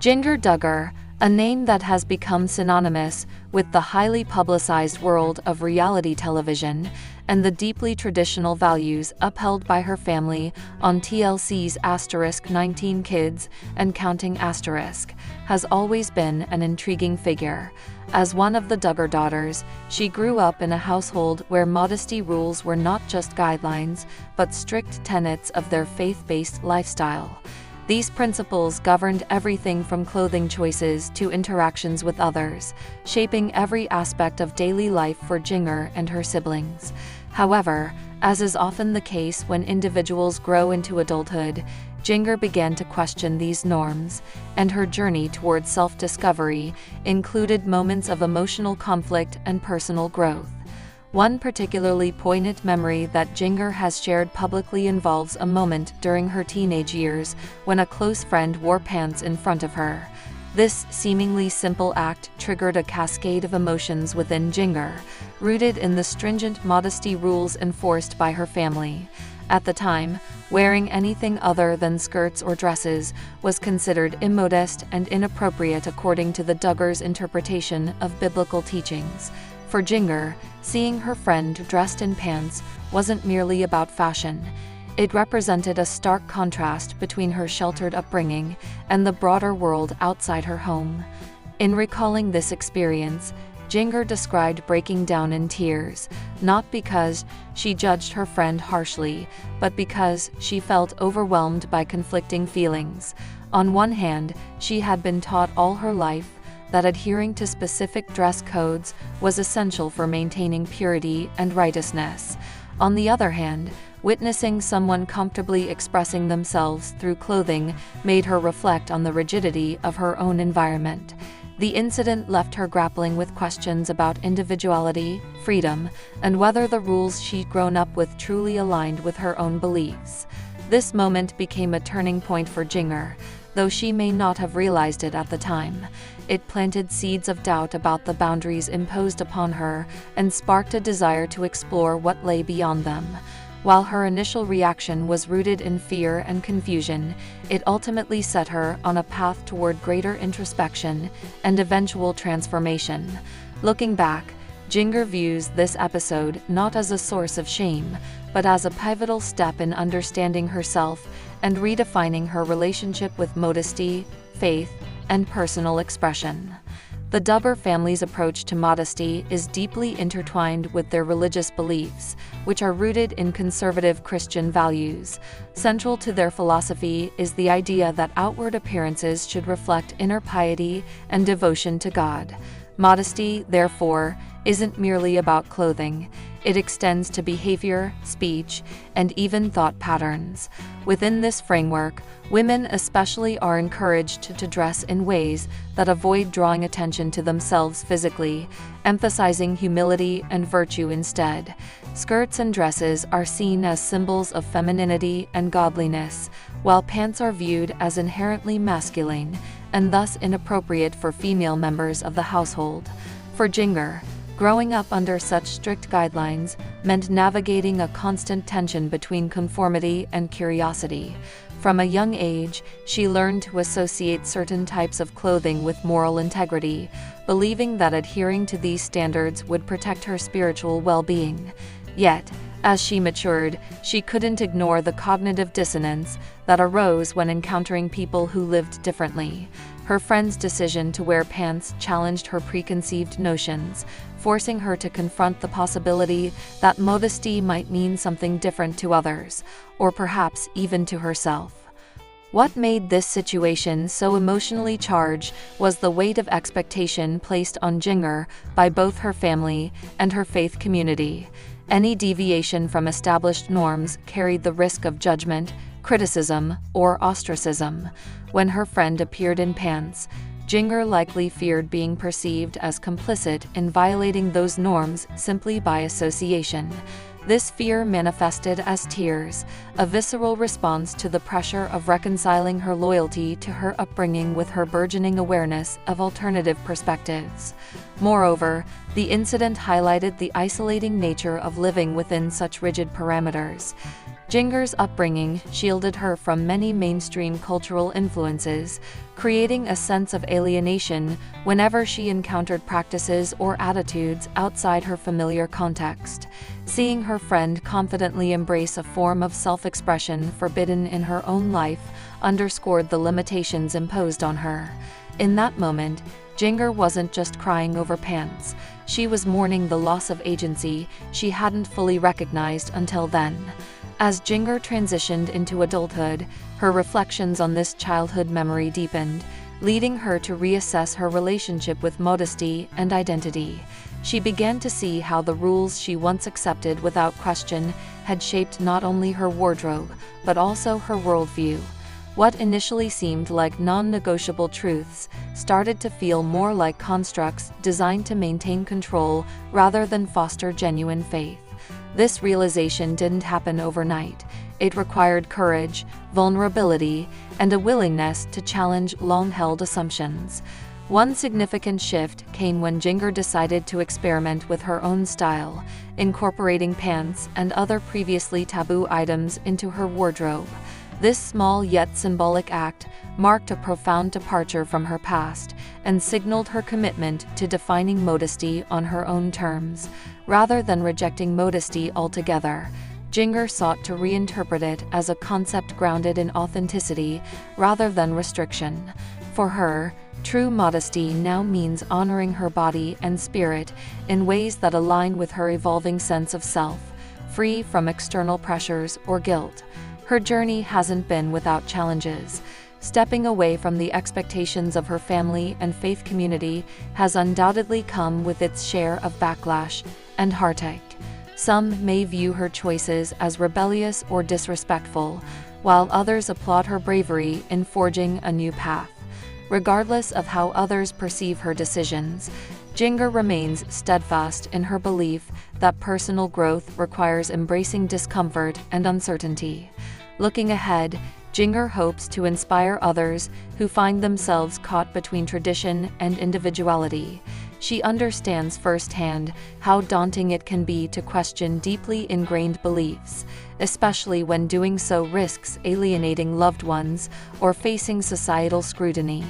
Jinger Duggar, a name that has become synonymous with the highly publicized world of reality television and the deeply traditional values upheld by her family on TLC's *19 Kids and Counting*, has always been an intriguing figure. As one of the Duggar daughters, she grew up in a household where modesty rules were not just guidelines, but strict tenets of their faith-based lifestyle. These principles governed everything from clothing choices to interactions with others, shaping every aspect of daily life for Jinger and her siblings. However, as is often the case when individuals grow into adulthood, Jinger began to question these norms, and her journey toward self-discovery included moments of emotional conflict and personal growth. One particularly poignant memory that Jinger has shared publicly involves a moment during her teenage years when a close friend wore pants in front of her. This seemingly simple act triggered a cascade of emotions within Jinger, rooted in the stringent modesty rules enforced by her family. At the time, wearing anything other than skirts or dresses was considered immodest and inappropriate according to the Duggars' interpretation of biblical teachings. For Jinger, seeing her friend dressed in pants wasn't merely about fashion. It represented a stark contrast between her sheltered upbringing and the broader world outside her home. In recalling this experience, Jinger described breaking down in tears, not because she judged her friend harshly, but because she felt overwhelmed by conflicting feelings. On one hand, she had been taught all her life that adhering to specific dress codes was essential for maintaining purity and righteousness. On the other hand, witnessing someone comfortably expressing themselves through clothing made her reflect on the rigidity of her own environment. The incident left her grappling with questions about individuality, freedom, and whether the rules she'd grown up with truly aligned with her own beliefs. This moment became a turning point for Jinger, though she may not have realized it at the time. It planted seeds of doubt about the boundaries imposed upon her and sparked a desire to explore what lay beyond them. While her initial reaction was rooted in fear and confusion, it ultimately set her on a path toward greater introspection and eventual transformation. Looking back, Jinger views this episode not as a source of shame, but as a pivotal step in understanding herself and redefining her relationship with modesty, faith, and personal expression. The Duggar family's approach to modesty is deeply intertwined with their religious beliefs, which are rooted in conservative Christian values. Central to their philosophy is the idea that outward appearances should reflect inner piety and devotion to God. Modesty, therefore, isn't merely about clothing. It extends to behavior, speech, and even thought patterns. Within this framework, women especially are encouraged to dress in ways that avoid drawing attention to themselves physically, emphasizing humility and virtue instead. Skirts and dresses are seen as symbols of femininity and godliness, while pants are viewed as inherently masculine, and thus inappropriate for female members of the household. For Jinger, growing up under such strict guidelines meant navigating a constant tension between conformity and curiosity. From a young age, she learned to associate certain types of clothing with moral integrity, believing that adhering to these standards would protect her spiritual well-being. Yet, as she matured, she couldn't ignore the cognitive dissonance that arose when encountering people who lived differently. Her friend's decision to wear pants challenged her preconceived notions, forcing her to confront the possibility that modesty might mean something different to others, or perhaps even to herself. What made this situation so emotionally charged was the weight of expectation placed on Jinger by both her family and her faith community. Any deviation from established norms carried the risk of judgment, criticism, or ostracism. When her friend appeared in pants, Jinger likely feared being perceived as complicit in violating those norms simply by association. This fear manifested as tears, a visceral response to the pressure of reconciling her loyalty to her upbringing with her burgeoning awareness of alternative perspectives. Moreover, the incident highlighted the isolating nature of living within such rigid parameters. Jinger's upbringing shielded her from many mainstream cultural influences, creating a sense of alienation whenever she encountered practices or attitudes outside her familiar context. Seeing her friend confidently embrace a form of self-expression forbidden in her own life underscored the limitations imposed on her. In that moment, Jinger wasn't just crying over pants. She was mourning the loss of agency she hadn't fully recognized until then. As Jinger transitioned into adulthood, her reflections on this childhood memory deepened, leading her to reassess her relationship with modesty and identity. She began to see how the rules she once accepted without question had shaped not only her wardrobe, but also her worldview. What initially seemed like non-negotiable truths started to feel more like constructs designed to maintain control rather than foster genuine faith. This realization didn't happen overnight. It required courage, vulnerability, and a willingness to challenge long-held assumptions. One significant shift came when Jinger decided to experiment with her own style, incorporating pants and other previously taboo items into her wardrobe. This small yet symbolic act marked a profound departure from her past and signaled her commitment to defining modesty on her own terms. Rather than rejecting modesty altogether, Jinger sought to reinterpret it as a concept grounded in authenticity rather than restriction. For her, true modesty now means honoring her body and spirit in ways that align with her evolving sense of self, free from external pressures or guilt. Her journey hasn't been without challenges. Stepping away from the expectations of her family and faith community has undoubtedly come with its share of backlash and heartache. Some may view her choices as rebellious or disrespectful, while others applaud her bravery in forging a new path. Regardless of how others perceive her decisions, Jinger remains steadfast in her belief that personal growth requires embracing discomfort and uncertainty. Looking ahead, Jinger hopes to inspire others who find themselves caught between tradition and individuality. She understands firsthand how daunting it can be to question deeply ingrained beliefs, especially when doing so risks alienating loved ones or facing societal scrutiny.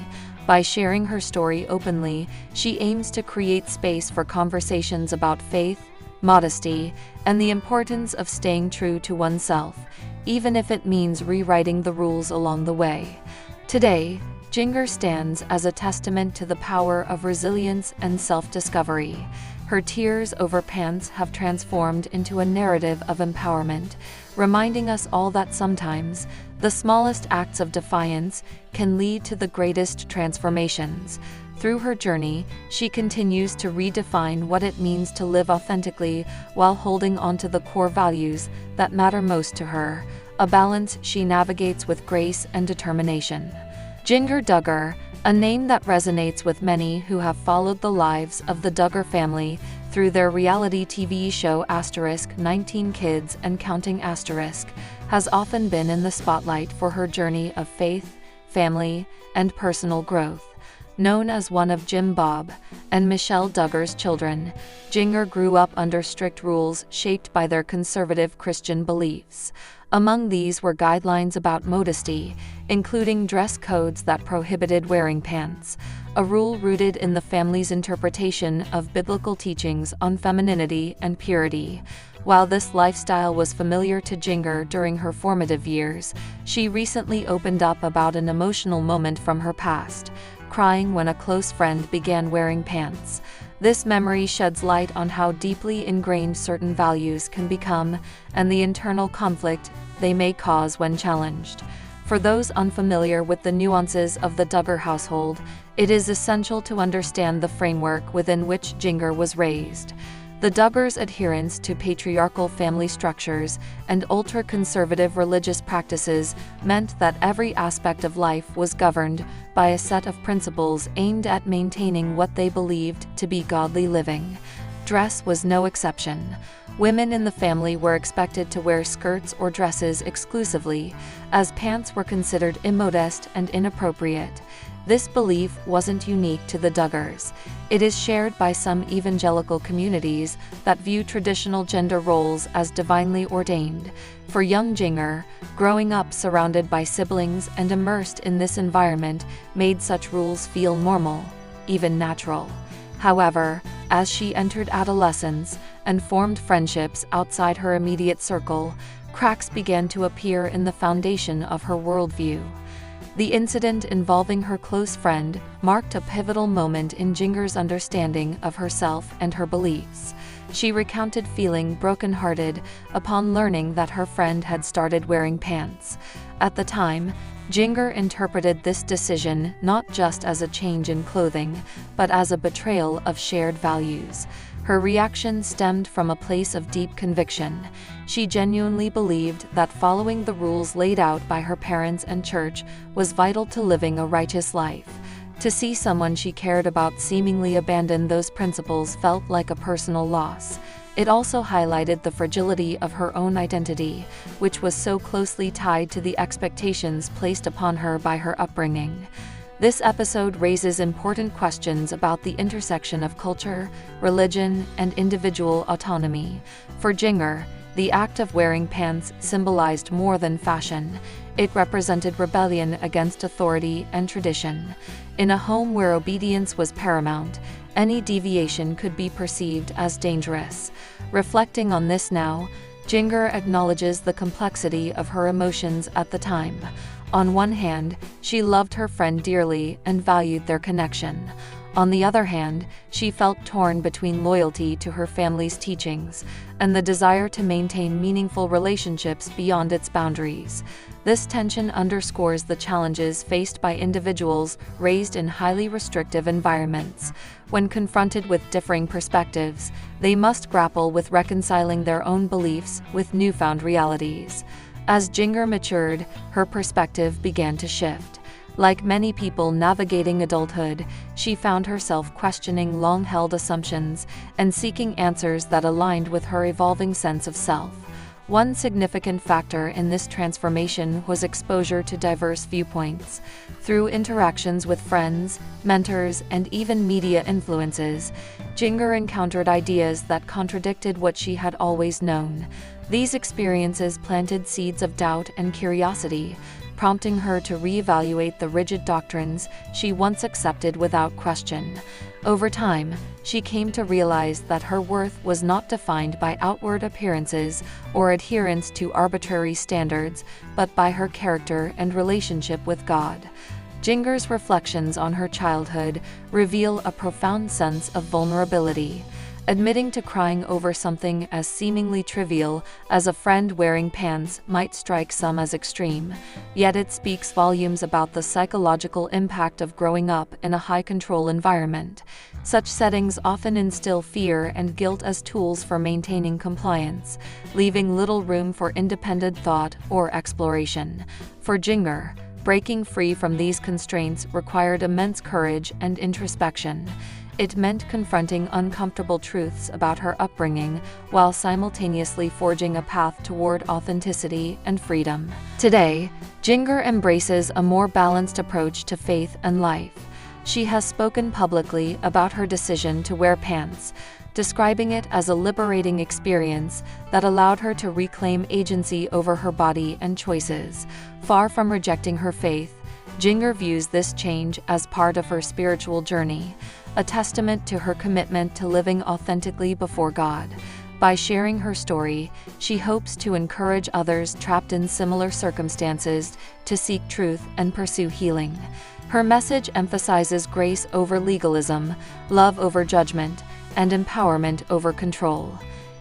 By sharing her story openly, she aims to create space for conversations about faith, modesty, and the importance of staying true to oneself, even if it means rewriting the rules along the way. Today, Jinger stands as a testament to the power of resilience and self-discovery. Her tears over pants have transformed into a narrative of empowerment, reminding us all that sometimes the smallest acts of defiance can lead to the greatest transformations. Through her journey, she continues to redefine what it means to live authentically while holding on to the core values that matter most to her, a balance she navigates with grace and determination. Jinger Duggar, a name that resonates with many who have followed the lives of the Duggar family through their reality TV show *19 Kids and Counting*, has often been in the spotlight for her journey of faith, family, and personal growth. Known as one of Jim, Bob, and Michelle Duggar's children, Jinger grew up under strict rules shaped by their conservative Christian beliefs. Among these were guidelines about modesty, including dress codes that prohibited wearing pants, a rule rooted in the family's interpretation of biblical teachings on femininity and purity. While this lifestyle was familiar to Jinger during her formative years, she recently opened up about an emotional moment from her past, crying when a close friend began wearing pants. This memory sheds light on how deeply ingrained certain values can become and the internal conflict they may cause when challenged. For those unfamiliar with the nuances of the Duggar household, it is essential to understand the framework within which Jinger was raised. The Duggars' adherence to patriarchal family structures and ultra-conservative religious practices meant that every aspect of life was governed by a set of principles aimed at maintaining what they believed to be godly living. Dress was no exception. Women in the family were expected to wear skirts or dresses exclusively, as pants were considered immodest and inappropriate. This belief wasn't unique to the Duggars. It is shared by some evangelical communities that view traditional gender roles as divinely ordained. For young Jinger, growing up surrounded by siblings and immersed in this environment made such rules feel normal, even natural. However, as she entered adolescence and formed friendships outside her immediate circle, cracks began to appear in the foundation of her worldview. The incident involving her close friend marked a pivotal moment in Jinger's understanding of herself and her beliefs. She recounted feeling brokenhearted upon learning that her friend had started wearing pants. At the time, Jinger interpreted this decision not just as a change in clothing, but as a betrayal of shared values. Her reaction stemmed from a place of deep conviction. She genuinely believed that following the rules laid out by her parents and church was vital to living a righteous life. To see someone she cared about seemingly abandon those principles felt like a personal loss. It also highlighted the fragility of her own identity, which was so closely tied to the expectations placed upon her by her upbringing. This episode raises important questions about the intersection of culture, religion, and individual autonomy. For Jinger, the act of wearing pants symbolized more than fashion. It represented rebellion against authority and tradition. In a home where obedience was paramount, any deviation could be perceived as dangerous. Reflecting on this now, Jinger acknowledges the complexity of her emotions at the time. On one hand, she loved her friend dearly and valued their connection. On the other hand, she felt torn between loyalty to her family's teachings and the desire to maintain meaningful relationships beyond its boundaries. This tension underscores the challenges faced by individuals raised in highly restrictive environments. When confronted with differing perspectives, they must grapple with reconciling their own beliefs with newfound realities. As Jinger matured, her perspective began to shift. Like many people navigating adulthood, she found herself questioning long-held assumptions and seeking answers that aligned with her evolving sense of self. One significant factor in this transformation was exposure to diverse viewpoints. Through interactions with friends, mentors, and even media influences, Jinger encountered ideas that contradicted what she had always known. These experiences planted seeds of doubt and curiosity, prompting her to reevaluate the rigid doctrines she once accepted without question. Over time, she came to realize that her worth was not defined by outward appearances or adherence to arbitrary standards, but by her character and relationship with God. Jinger's reflections on her childhood reveal a profound sense of vulnerability. Admitting to crying over something as seemingly trivial as a friend wearing pants might strike some as extreme, yet it speaks volumes about the psychological impact of growing up in a high-control environment. Such settings often instill fear and guilt as tools for maintaining compliance, leaving little room for independent thought or exploration. For Jinger, breaking free from these constraints required immense courage and introspection. It meant confronting uncomfortable truths about her upbringing while simultaneously forging a path toward authenticity and freedom. Today, Jinger embraces a more balanced approach to faith and life. She has spoken publicly about her decision to wear pants, describing it as a liberating experience that allowed her to reclaim agency over her body and choices. Far from rejecting her faith, Jinger views this change as part of her spiritual journey, a testament to her commitment to living authentically before God. By sharing her story, she hopes to encourage others trapped in similar circumstances to seek truth and pursue healing. Her message emphasizes grace over legalism, love over judgment, and empowerment over control.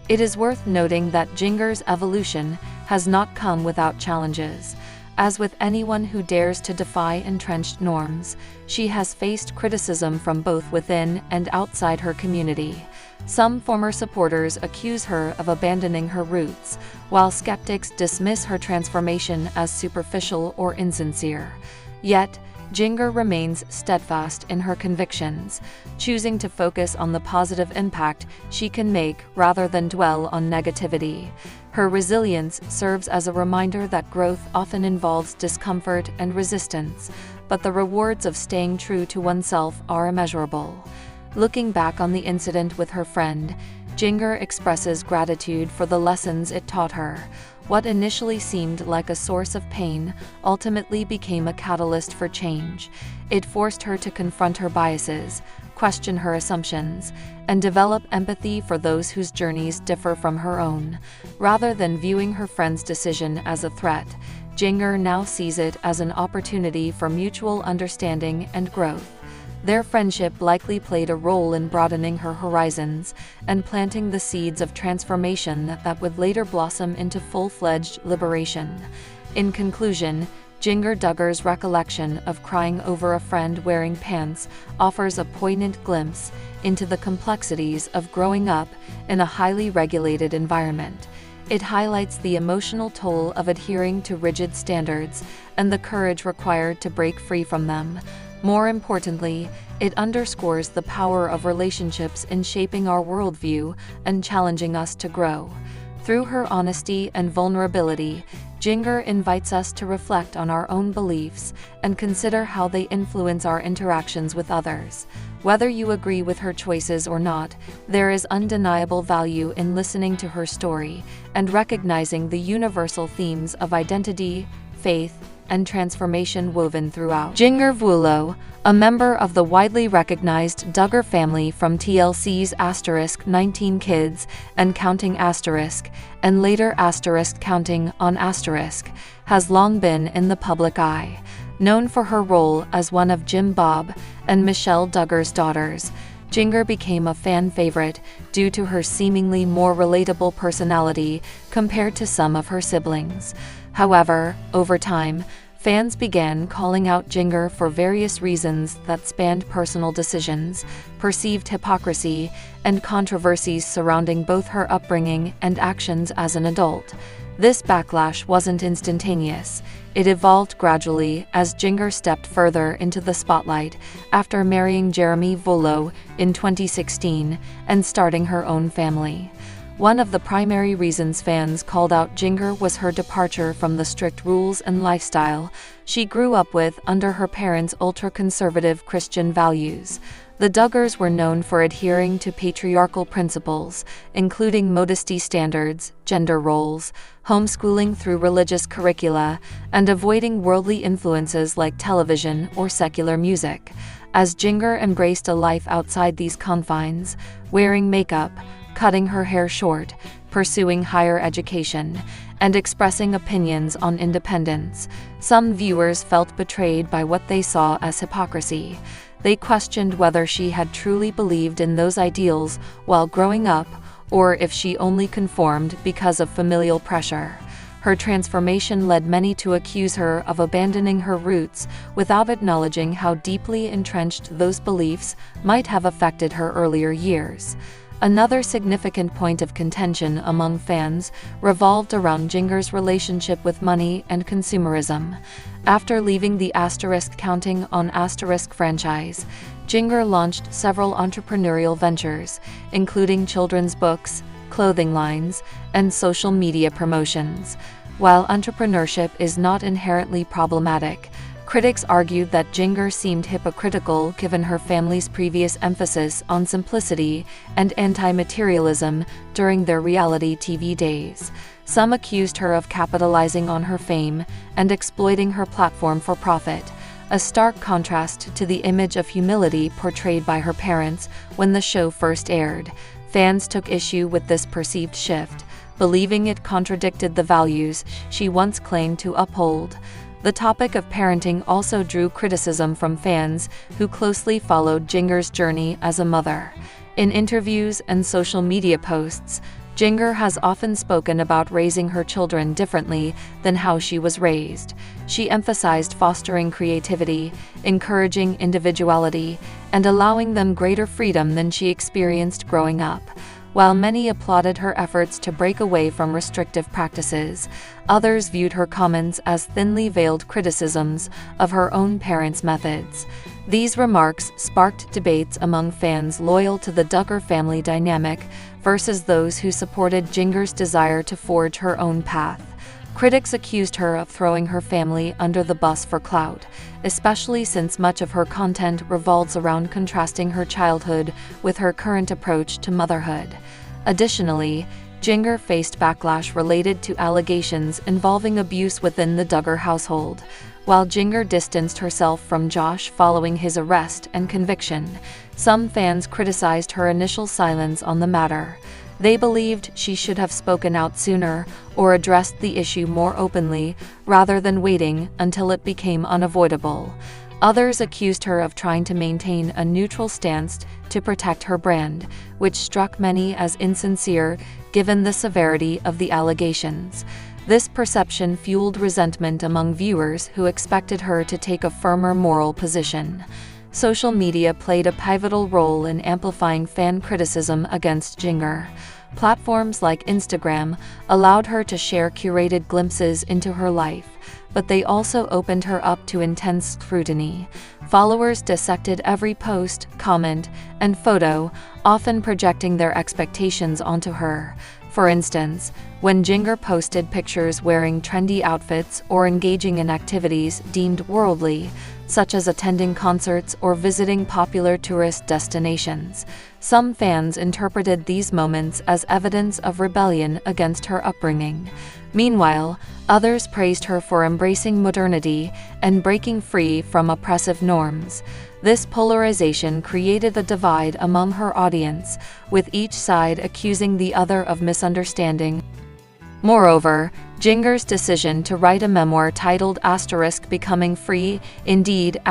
It is worth noting that Jinger's evolution has not come without challenges. As with anyone who dares to defy entrenched norms, she has faced criticism from both within and outside her community. Some former supporters accuse her of abandoning her roots, while skeptics dismiss her transformation as superficial or insincere. Yet, Jinger remains steadfast in her convictions, choosing to focus on the positive impact she can make rather than dwell on negativity. Her resilience serves as a reminder that growth often involves discomfort and resistance, but the rewards of staying true to oneself are immeasurable. Looking back on the incident with her friend, Jinger expresses gratitude for the lessons it taught her. What initially seemed like a source of pain ultimately became a catalyst for change. It forced her to confront her biases, question her assumptions, and develop empathy for those whose journeys differ from her own. Rather than viewing her friend's decision as a threat, Jinger now sees it as an opportunity for mutual understanding and growth. Their friendship likely played a role in broadening her horizons and planting the seeds of transformation that would later blossom into full-fledged liberation. In conclusion, Jinger Duggar's recollection of crying over a friend wearing pants offers a poignant glimpse into the complexities of growing up in a highly regulated environment. It highlights the emotional toll of adhering to rigid standards and the courage required to break free from them. More importantly, it underscores the power of relationships in shaping our worldview and challenging us to grow. Through her honesty and vulnerability, Jinger invites us to reflect on our own beliefs and consider how they influence our interactions with others. Whether you agree with her choices or not, there is undeniable value in listening to her story and recognizing the universal themes of identity, faith, and transformation woven throughout. Jinger Vuolo, a member of the widely recognized Duggar family from TLC's *19 Kids and Counting*, and later *Counting on*, has long been in the public eye. Known for her role as one of Jim Bob and Michelle Duggar's daughters, Jinger became a fan favorite due to her seemingly more relatable personality compared to some of her siblings. However, over time, fans began calling out Jinger for various reasons that spanned personal decisions, perceived hypocrisy, and controversies surrounding both her upbringing and actions as an adult. This backlash wasn't instantaneous. It evolved gradually as Jinger stepped further into the spotlight after marrying Jeremy Vuolo in 2016 and starting her own family. One of the primary reasons fans called out Jinger was her departure from the strict rules and lifestyle she grew up with under her parents' ultra-conservative Christian values. The Duggars were known for adhering to patriarchal principles, including modesty standards, gender roles, homeschooling through religious curricula, and avoiding worldly influences like television or secular music. As Jinger embraced a life outside these confines, wearing makeup, cutting her hair short, pursuing higher education, and expressing opinions on independence, some viewers felt betrayed by what they saw as hypocrisy. They questioned whether she had truly believed in those ideals while growing up, or if she only conformed because of familial pressure. Her transformation led many to accuse her of abandoning her roots without acknowledging how deeply entrenched those beliefs might have affected her earlier years. Another significant point of contention among fans revolved around Jinger's relationship with money and consumerism. After leaving the *Counting on* franchise, Jinger launched several entrepreneurial ventures, including children's books, clothing lines, and social media promotions. While entrepreneurship is not inherently problematic, critics argued that Jinger seemed hypocritical given her family's previous emphasis on simplicity and anti-materialism during their reality TV days. Some accused her of capitalizing on her fame and exploiting her platform for profit, a stark contrast to the image of humility portrayed by her parents when the show first aired. Fans took issue with this perceived shift, believing it contradicted the values she once claimed to uphold. The topic of parenting also drew criticism from fans who closely followed Jinger's journey as a mother. In interviews and social media posts, Jinger has often spoken about raising her children differently than how she was raised. She emphasized fostering creativity, encouraging individuality, and allowing them greater freedom than she experienced growing up. While many applauded her efforts to break away from restrictive practices, others viewed her comments as thinly veiled criticisms of her own parents' methods. These remarks sparked debates among fans loyal to the Duggar family dynamic versus those who supported Jinger's desire to forge her own path. Critics accused her of throwing her family under the bus for clout, especially since much of her content revolves around contrasting her childhood with her current approach to motherhood. Additionally, Jinger faced backlash related to allegations involving abuse within the Duggar household. While Jinger distanced herself from Josh following his arrest and conviction, some fans criticized her initial silence on the matter. They believed she should have spoken out sooner or addressed the issue more openly rather than waiting until it became unavoidable. Others accused her of trying to maintain a neutral stance to protect her brand, which struck many as insincere given the severity of the allegations. This perception fueled resentment among viewers who expected her to take a firmer moral position. Social media played a pivotal role in amplifying fan criticism against Jinger. Platforms like Instagram allowed her to share curated glimpses into her life, but they also opened her up to intense scrutiny. Followers dissected every post, comment, and photo, often projecting their expectations onto her. For instance, when Jinger posted pictures wearing trendy outfits or engaging in activities deemed worldly, such as attending concerts or visiting popular tourist destinations, some fans interpreted these moments as evidence of rebellion against her upbringing. Meanwhile, others praised her for embracing modernity and breaking free from oppressive norms. This polarization created a divide among her audience, with each side accusing the other of misunderstanding. Moreover, Jinger's decision to write a memoir titled *Becoming Free, Indeed*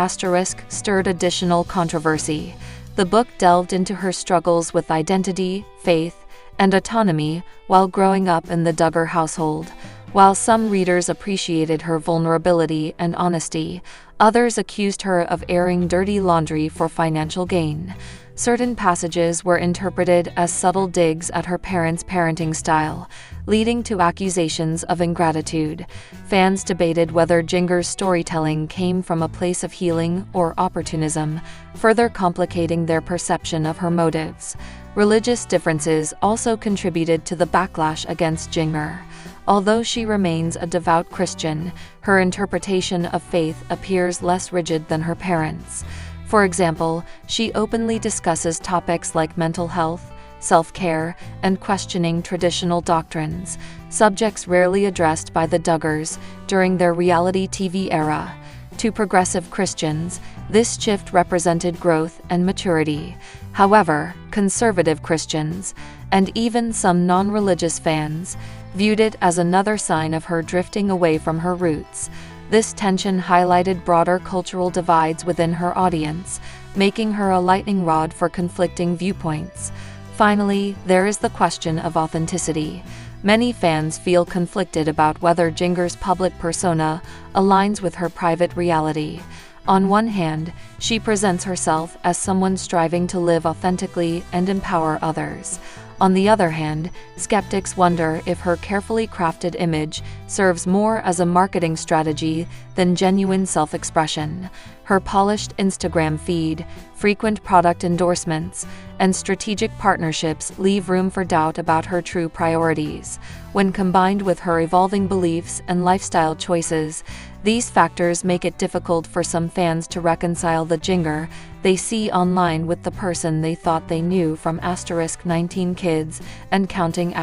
stirred additional controversy. The book delved into her struggles with identity, faith, and autonomy while growing up in the Duggar household. While some readers appreciated her vulnerability and honesty, others accused her of airing dirty laundry for financial gain. Certain passages were interpreted as subtle digs at her parents' parenting style, leading to accusations of ingratitude. Fans debated whether Jinger's storytelling came from a place of healing or opportunism, further complicating their perception of her motives. Religious differences also contributed to the backlash against Jinger. Although she remains a devout Christian, her interpretation of faith appears less rigid than her parents'. For example, she openly discusses topics like mental health, self-care, and questioning traditional doctrines, subjects rarely addressed by the Duggars during their reality TV era. To progressive Christians, this shift represented growth and maturity. However, conservative Christians, and even some non-religious fans, viewed it as another sign of her drifting away from her roots. This tension highlighted broader cultural divides within her audience, making her a lightning rod for conflicting viewpoints. Finally, there is the question of authenticity. Many fans feel conflicted about whether Jinger's public persona aligns with her private reality. On one hand, she presents herself as someone striving to live authentically and empower others. On the other hand, skeptics wonder if her carefully crafted image serves more as a marketing strategy than genuine self-expression. Her polished Instagram feed, frequent product endorsements, and strategic partnerships leave room for doubt about her true priorities. When combined with her evolving beliefs and lifestyle choices, these factors make it difficult for some fans to reconcile the Jinger they see online with the person they thought they knew from *19 kids and counting*.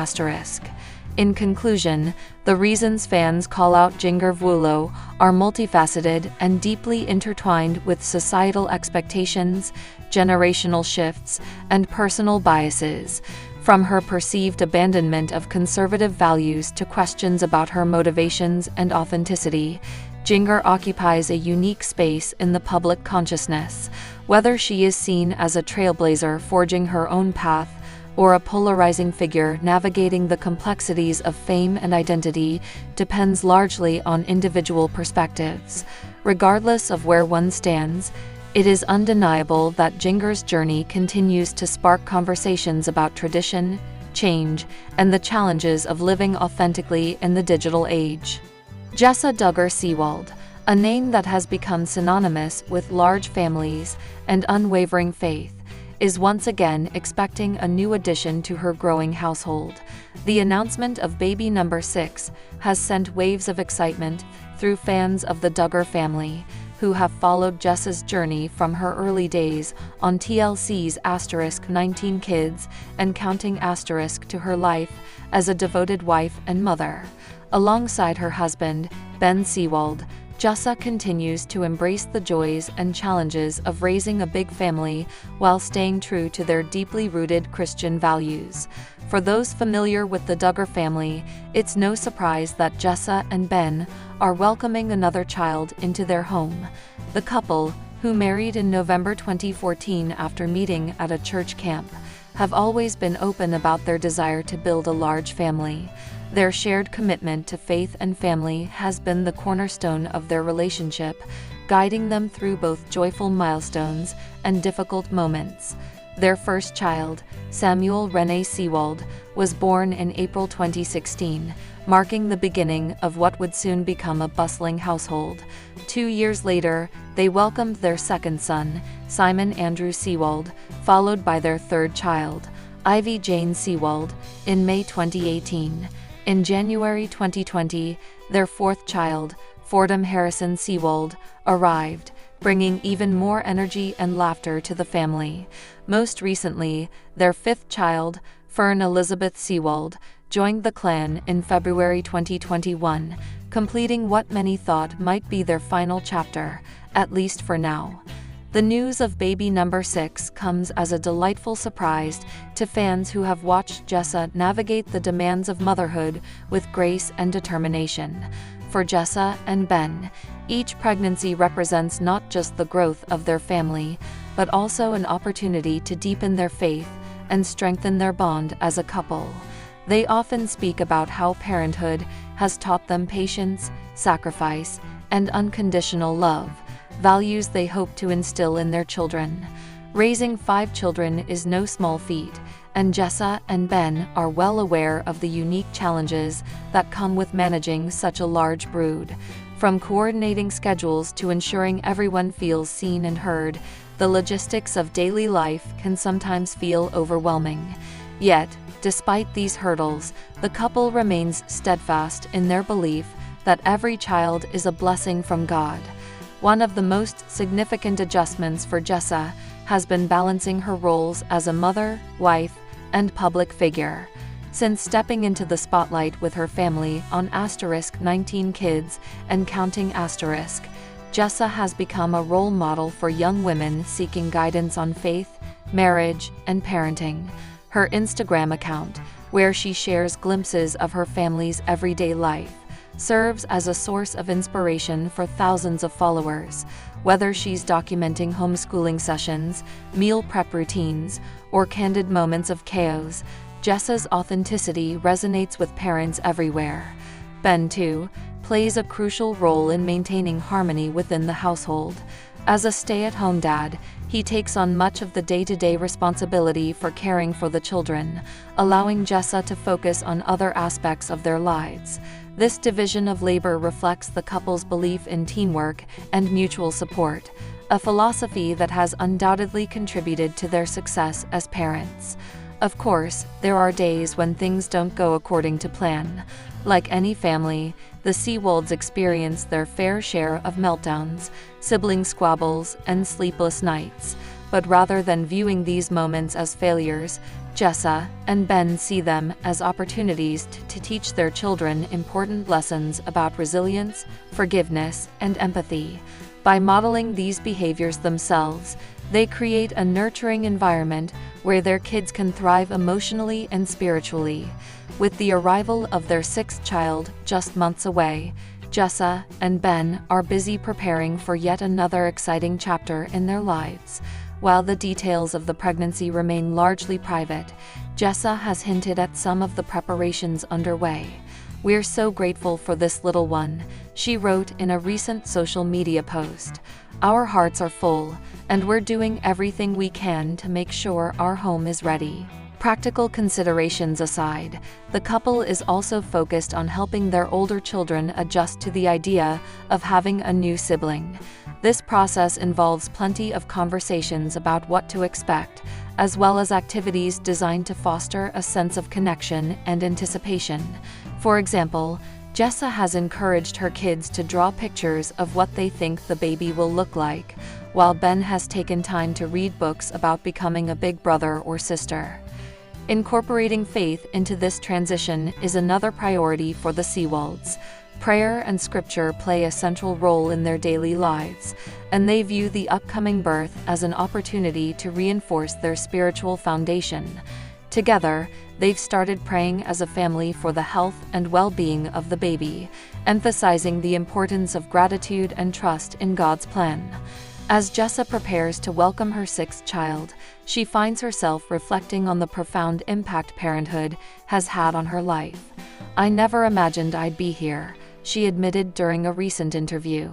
In conclusion, the reasons fans call out Jinger Vuolo are multifaceted and deeply intertwined with societal expectations, generational shifts, and personal biases. From her perceived abandonment of conservative values to questions about her motivations and authenticity, Jinger occupies a unique space in the public consciousness. Whether she is seen as a trailblazer forging her own path, or a polarizing figure navigating the complexities of fame and identity, depends largely on individual perspectives. Regardless of where one stands, it is undeniable that Jinger's journey continues to spark conversations about tradition, change, and the challenges of living authentically in the digital age. Jessa Duggar Seewald, a name that has become synonymous with large families and unwavering faith, is once again expecting a new addition to her growing household. The announcement of baby number 6 has sent waves of excitement through fans of the Duggar family, who have followed Jessa's journey from her early days on TLC's *19 Kids and Counting* to her life as a devoted wife and mother. Alongside her husband, Ben Seewald, Jessa continues to embrace the joys and challenges of raising a big family while staying true to their deeply rooted Christian values. For those familiar with the Duggar family, it's no surprise that Jessa and Ben are welcoming another child into their home. The couple, who married in November 2014 after meeting at a church camp, have always been open about their desire to build a large family. Their shared commitment to faith and family has been the cornerstone of their relationship, guiding them through both joyful milestones and difficult moments. Their first child, Samuel Rene Seewald, was born in April 2016, marking the beginning of what would soon become a bustling household. 2 years later, they welcomed their second son, Simon Andrew Seewald, followed by their third child, Ivy Jane Seewald, in May 2018. In January 2020, their fourth child, Fordham Harrison Seewald, arrived, bringing even more energy and laughter to the family. Most recently, their fifth child, Fern Elizabeth Seewald, joined the clan in February 2021, completing what many thought might be their final chapter, at least for now. The news of baby number 6 comes as a delightful surprise to fans who have watched Jessa navigate the demands of motherhood with grace and determination. For Jessa and Ben, each pregnancy represents not just the growth of their family, but also an opportunity to deepen their faith and strengthen their bond as a couple. They often speak about how parenthood has taught them patience, sacrifice, and unconditional love, values they hope to instill in their children. Raising 5 children is no small feat, and Jessa and Ben are well aware of the unique challenges that come with managing such a large brood. From coordinating schedules to ensuring everyone feels seen and heard, the logistics of daily life can sometimes feel overwhelming. Yet, despite these hurdles, the couple remains steadfast in their belief that every child is a blessing from God. One of the most significant adjustments for Jessa has been balancing her roles as a mother, wife, and public figure. Since stepping into the spotlight with her family on *19 Kids and Counting*, Jessa has become a role model for young women seeking guidance on faith, marriage, and parenting. Her Instagram account, where she shares glimpses of her family's everyday life, serves as a source of inspiration for thousands of followers. Whether she's documenting homeschooling sessions, meal prep routines, or candid moments of chaos, Jessa's authenticity resonates with parents everywhere. Ben, too, plays a crucial role in maintaining harmony within the household. As a stay-at-home dad, he takes on much of the day-to-day responsibility for caring for the children, allowing Jessa to focus on other aspects of their lives. This division of labor reflects the couple's belief in teamwork and mutual support, a philosophy that has undoubtedly contributed to their success as parents. Of course, there are days when things don't go according to plan. Like any family, the Seewalds experience their fair share of meltdowns, sibling squabbles, and sleepless nights. But rather than viewing these moments as failures, Jessa and Ben see them as opportunities to teach their children important lessons about resilience, forgiveness, and empathy. By modeling these behaviors themselves, they create a nurturing environment where their kids can thrive emotionally and spiritually. With the arrival of their 6th child just months away, Jessa and Ben are busy preparing for yet another exciting chapter in their lives. While the details of the pregnancy remain largely private, Jessa has hinted at some of the preparations underway. "We're so grateful for this little one," she wrote in a recent social media post. "Our hearts are full, and we're doing everything we can to make sure our home is ready." Practical considerations aside, the couple is also focused on helping their older children adjust to the idea of having a new sibling. This process involves plenty of conversations about what to expect, as well as activities designed to foster a sense of connection and anticipation. For example, Jessa has encouraged her kids to draw pictures of what they think the baby will look like, while Ben has taken time to read books about becoming a big brother or sister. Incorporating faith into this transition is another priority for the Seewolds. Prayer and scripture play a central role in their daily lives, and they view the upcoming birth as an opportunity to reinforce their spiritual foundation. Together, they've started praying as a family for the health and well-being of the baby, emphasizing the importance of gratitude and trust in God's plan. As Jessa prepares to welcome her sixth child, she finds herself reflecting on the profound impact parenthood has had on her life. "I never imagined I'd be here," she admitted during a recent interview.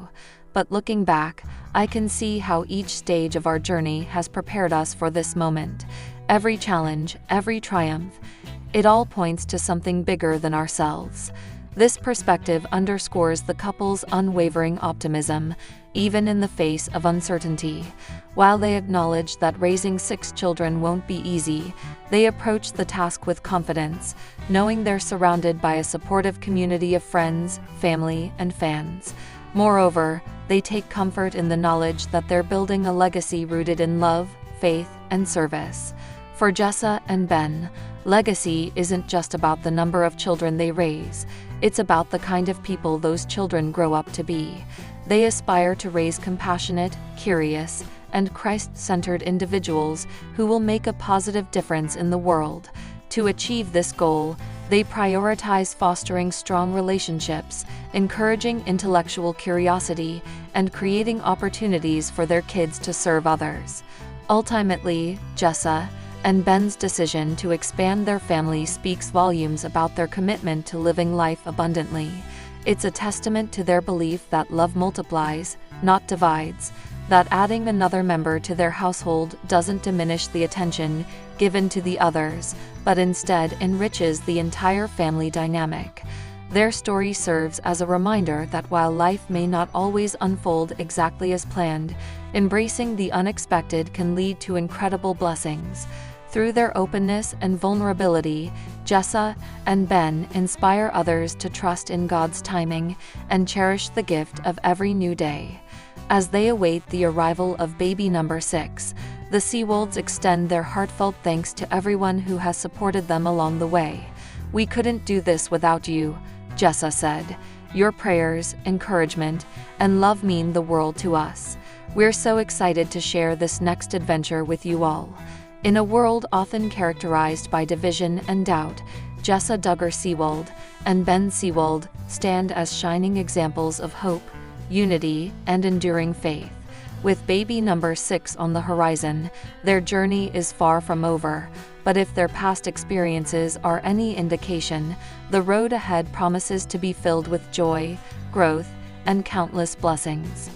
"But looking back, I can see how each stage of our journey has prepared us for this moment. Every challenge, every triumph, it all points to something bigger than ourselves." This perspective underscores the couple's unwavering optimism, even in the face of uncertainty. While they acknowledge that raising 6 children won't be easy, they approach the task with confidence, knowing they're surrounded by a supportive community of friends, family, and fans. Moreover, they take comfort in the knowledge that they're building a legacy rooted in love, faith, and service. For Jessa and Ben, legacy isn't just about the number of children they raise, it's about the kind of people those children grow up to be. They aspire to raise compassionate, curious, and Christ-centered individuals who will make a positive difference in the world. To achieve this goal, they prioritize fostering strong relationships, encouraging intellectual curiosity, and creating opportunities for their kids to serve others. Ultimately, Jessa and Ben's decision to expand their family speaks volumes about their commitment to living life abundantly. It's a testament to their belief that love multiplies, not divides, that adding another member to their household doesn't diminish the attention given to the others, but instead enriches the entire family dynamic. Their story serves as a reminder that while life may not always unfold exactly as planned, embracing the unexpected can lead to incredible blessings. Through their openness and vulnerability, Jessa and Ben inspire others to trust in God's timing and cherish the gift of every new day. As they await the arrival of baby number 6, the Seewolds extend their heartfelt thanks to everyone who has supported them along the way. "We couldn't do this without you," Jessa said. "Your prayers, encouragement, and love mean the world to us. We're so excited to share this next adventure with you all." In a world often characterized by division and doubt, Jessa Duggar Seewold and Ben Seewold stand as shining examples of hope, unity, and enduring faith. With baby number 6 on the horizon, their journey is far from over, but if their past experiences are any indication, the road ahead promises to be filled with joy, growth, and countless blessings.